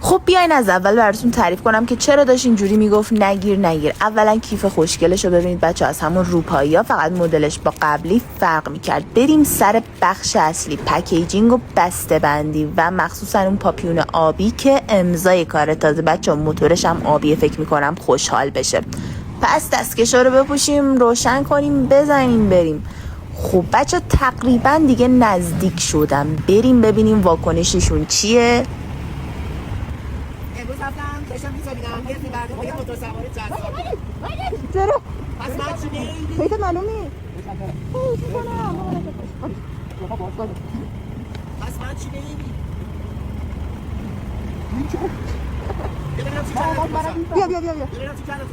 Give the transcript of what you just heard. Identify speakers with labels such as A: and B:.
A: خب بیاین از اول براتون تعریف کنم که چرا داشت اینجوری میگفت نگیر. اولا کیف خوشگلش رو ببینید بچه، از همون روپایی ها، فقط مدلش با قبلی فرق میکرد. بریم سر بخش اصلی، پکیجینگ و بسته بندی و مخصوصا اون پاپیون آبی که امضای کار. تازه بچه موتورش هم آبیه، فکر میکنم خوشحال بشه. پس دستکشا رو بپوشیم، روشن کنیم، بزنیم بریم. خب بچه تقریبا دیگه نزدیک شدم، بریم ببینیم واکنششون چیه.
B: امروز رفتم داشتم می‌زدیدم یه برنامه‌های موتورسوار جذاب.
A: چرا؟
B: پس من چی نمی‌دونم.
A: پیت معلوم نیست.
B: پس من چی نمی‌دونم. ببینم چی کردم.
A: بیا.
B: ببینم چی کردم.